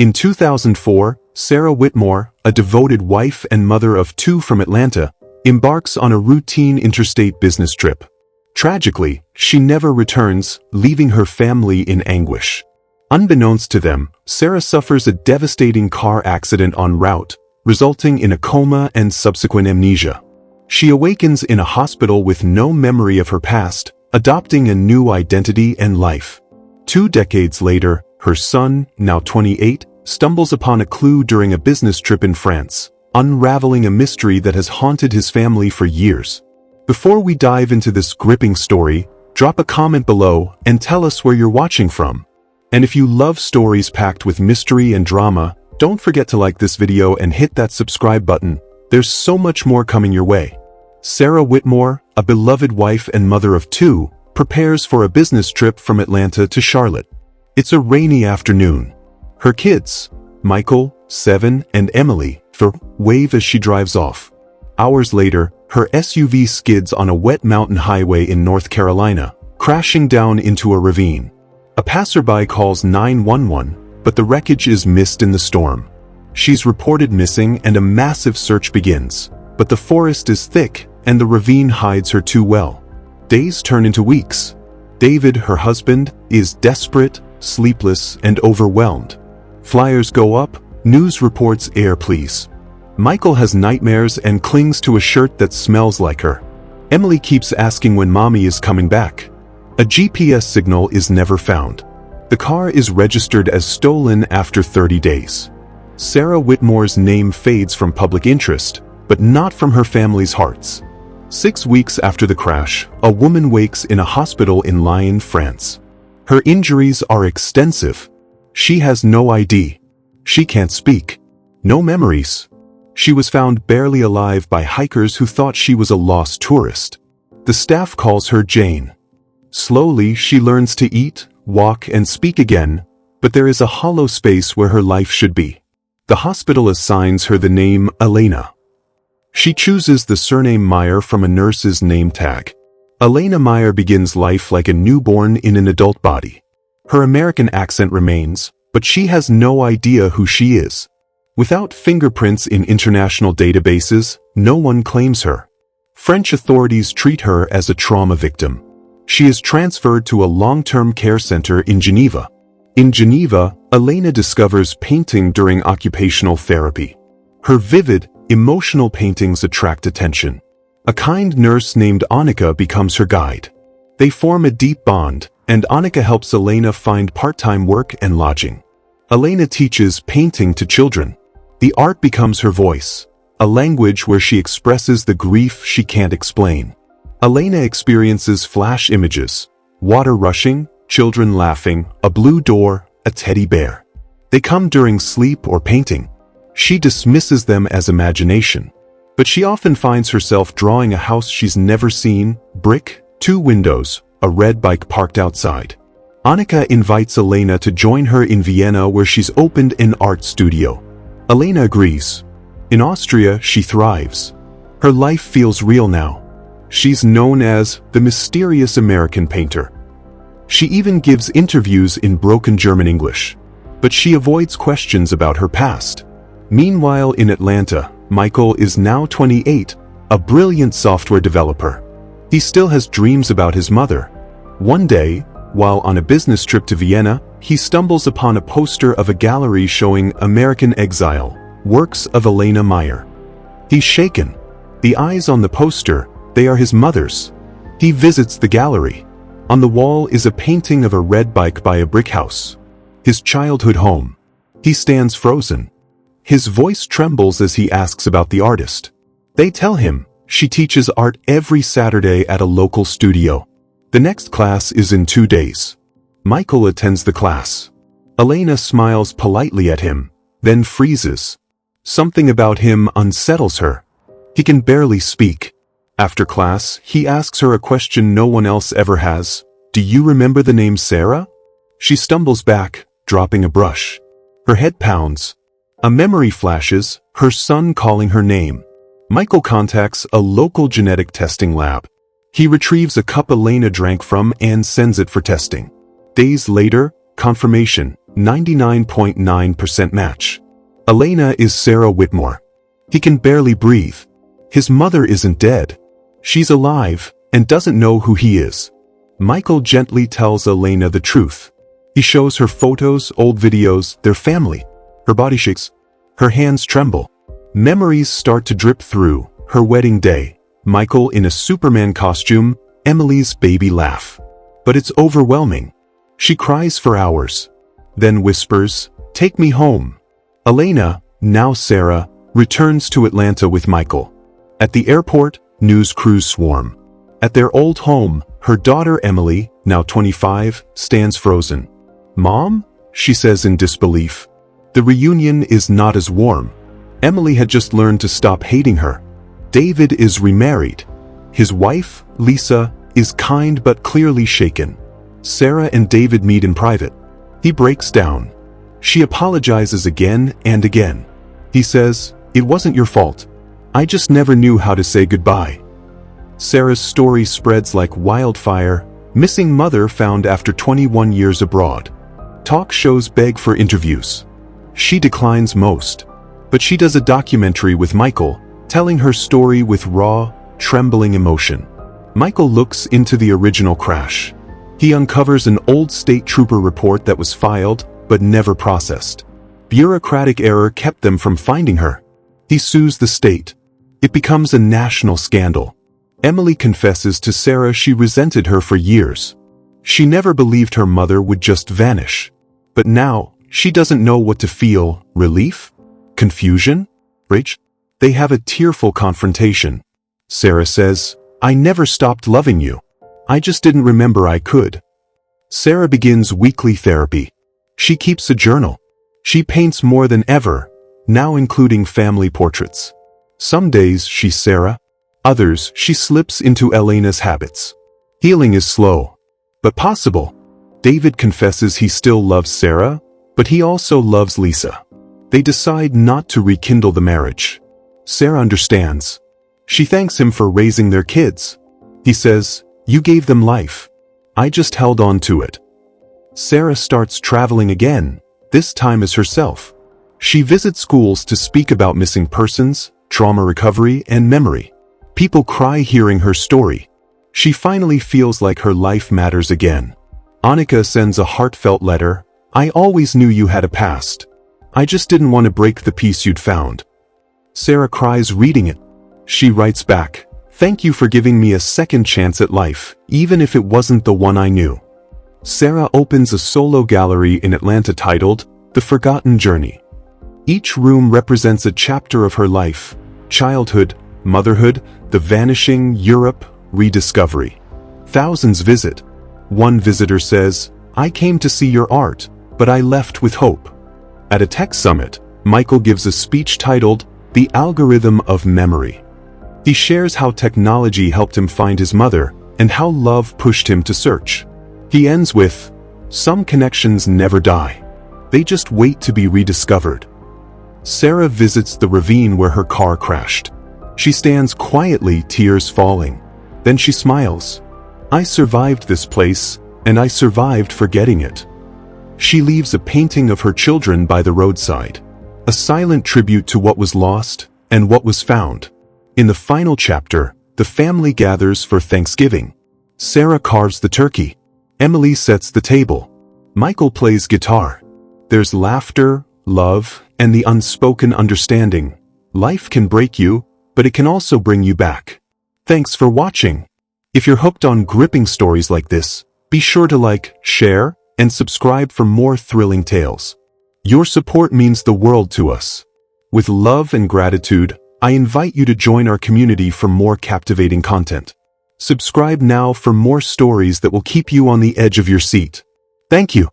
In 2004, Sarah Whitmore, a devoted wife and mother of two from Atlanta, embarks on a routine interstate business trip. Tragically, she never returns, leaving her family in anguish. Unbeknownst to them, Sarah suffers a devastating car accident en route, resulting in a coma and subsequent amnesia. She awakens in a hospital with no memory of her past, adopting a new identity and life. 2 decades later, her son, now 28, stumbles upon a clue during a business trip in France, unraveling a mystery that has haunted his family for years. Before we dive into this gripping story, drop a comment below and tell us where you're watching from. And if you love stories packed with mystery and drama, don't forget to like this video and hit that subscribe button. There's so much more coming your way. Sarah Whitmore, a beloved wife and mother of two, prepares for a business trip from Atlanta to Charlotte. It's a rainy afternoon. Her kids, Michael, 7, and Emily, 4, wave as she drives off. Hours later, her SUV skids on a wet mountain highway in North Carolina, crashing down into a ravine. A passerby calls 911, but the wreckage is missed in the storm. She's reported missing and a massive search begins, but the forest is thick and the ravine hides her too well. Days turn into weeks. David, her husband, is desperate, sleepless, and overwhelmed. Flyers go up, news reports air please. Michael has nightmares and clings to a shirt that smells like her. Emily keeps asking when mommy is coming back. A GPS signal is never found. The car is registered as stolen after 30 days. Sarah Whitmore's name fades from public interest, but not from her family's hearts. 6 weeks after the crash, a woman wakes in a hospital in Lyon, France. Her injuries are extensive. She has no ID. She can't speak. No memories. She was found barely alive by hikers who thought she was a lost tourist. The staff calls her Jane. Slowly, she learns to eat, walk, and speak again, but there is a hollow space where her life should be. The hospital assigns her the name Elena. She chooses the surname Meyer from a nurse's name tag. Elena Meyer begins life like a newborn in an adult body. Her American accent remains, but she has no idea who she is. Without fingerprints in international databases, no one claims her. French authorities treat her as a trauma victim. She is transferred to a long-term care center in Geneva. In Geneva, Elena discovers painting during occupational therapy. Her vivid, emotional paintings attract attention. A kind nurse named Annika becomes her guide. They form a deep bond, and Annika helps Elena find part-time work and lodging. Elena teaches painting to children. The art becomes her voice, a language where she expresses the grief she can't explain. Elena experiences flash images, water rushing, children laughing, a blue door, a teddy bear. They come during sleep or painting. She dismisses them as imagination. But she often finds herself drawing a house she's never seen, brick, 2 windows, a red bike parked outside. Annika invites Elena to join her in Vienna where she's opened an art studio. Elena agrees. In Austria, she thrives. Her life feels real now. She's known as the mysterious American painter. She even gives interviews in broken German English. But she avoids questions about her past. Meanwhile, in Atlanta, Michael is now 28, a brilliant software developer. He still has dreams about his mother. One day, while on a business trip to Vienna, he stumbles upon a poster of a gallery showing American Exile, works of Elena Meyer. He's shaken. The eyes on the poster, they are his mother's. He visits the gallery. On the wall is a painting of a red bike by a brick house. His childhood home. He stands frozen. His voice trembles as he asks about the artist. They tell him she teaches art every Saturday at a local studio. The next class is in 2 days. Michael attends the class. Elena smiles politely at him, then freezes. Something about him unsettles her. He can barely speak. After class, he asks her a question no one else ever has. Do you remember the name Sarah? She stumbles back, dropping a brush. Her head pounds. A memory flashes, her son calling her name. Michael contacts a local genetic testing lab. He retrieves a cup Elena drank from and sends it for testing. Days later, confirmation. 99.9% match. Elena is Sarah Whitmore. He can barely breathe. His mother isn't dead. She's alive and doesn't know who he is. Michael gently tells Elena the truth. He shows her photos, old videos, their family. Her body shakes. Her hands tremble. Memories start to drip through. Her wedding day. Michael in a Superman costume. Emily's baby laugh. But it's overwhelming. She cries for hours. Then whispers, "Take me home." Elena, now Sarah, returns to Atlanta with Michael. At the airport, news crews swarm. At their old home, her daughter Emily, now 25, stands frozen. "Mom?" she says in disbelief. The reunion is not as warm. Emily had just learned to stop hating her. David is remarried. His wife, Lisa, is kind but clearly shaken. Sarah and David meet in private. He breaks down. She apologizes again and again. He says, "It wasn't your fault. I just never knew how to say goodbye." Sarah's story spreads like wildfire. Missing mother found after 21 years abroad. Talk shows beg for interviews. She declines most. But she does a documentary with Michael, telling her story with raw, trembling emotion. Michael looks into the original crash. He uncovers an old state trooper report that was filed, but never processed. Bureaucratic error kept them from finding her. He sues the state. It becomes a national scandal. Emily confesses to Sarah she resented her for years. She never believed her mother would just vanish. But now, she doesn't know what to feel. Relief? Confusion? Rage? They have a tearful confrontation. Sarah says, "I never stopped loving you. I just didn't remember I could." Sarah begins weekly therapy. She keeps a journal. She paints more than ever, now including family portraits. Some days she's Sarah. Others she slips into Elena's habits. Healing is slow, but possible. David confesses he still loves Sarah, but he also loves Lisa. They decide not to rekindle the marriage. Sarah understands. She thanks him for raising their kids. He says, "You gave them life. I just held on to it." Sarah starts traveling again, this time as herself. She visits schools to speak about missing persons, trauma recovery, and memory. People cry hearing her story. She finally feels like her life matters again. Annika sends a heartfelt letter. "I always knew you had a past. I just didn't want to break the peace you'd found." Sarah cries reading it. She writes back, "Thank you for giving me a second chance at life, even if it wasn't the one I knew." Sarah opens a solo gallery in Atlanta titled, The Forgotten Journey. Each room represents a chapter of her life: childhood, motherhood, the vanishing, Europe, rediscovery. Thousands visit. One visitor says, "I came to see your art, but I left with hope." At a tech summit, Michael gives a speech titled, The Algorithm of Memory. He shares how technology helped him find his mother, and how love pushed him to search. He ends with, "Some connections never die. They just wait to be rediscovered." Sarah visits the ravine where her car crashed. She stands quietly, tears falling. Then she smiles. "I survived this place, and I survived forgetting it." She leaves a painting of her children by the roadside. A silent tribute to what was lost, and what was found. In the final chapter, the family gathers for Thanksgiving. Sarah carves the turkey. Emily sets the table. Michael plays guitar. There's laughter, love, and the unspoken understanding. Life can break you, but it can also bring you back. Thanks for watching. If you're hooked on gripping stories like this, be sure to like, share, and subscribe for more thrilling tales. Your support means the world to us. With love and gratitude, I invite you to join our community for more captivating content. Subscribe now for more stories that will keep you on the edge of your seat. Thank you.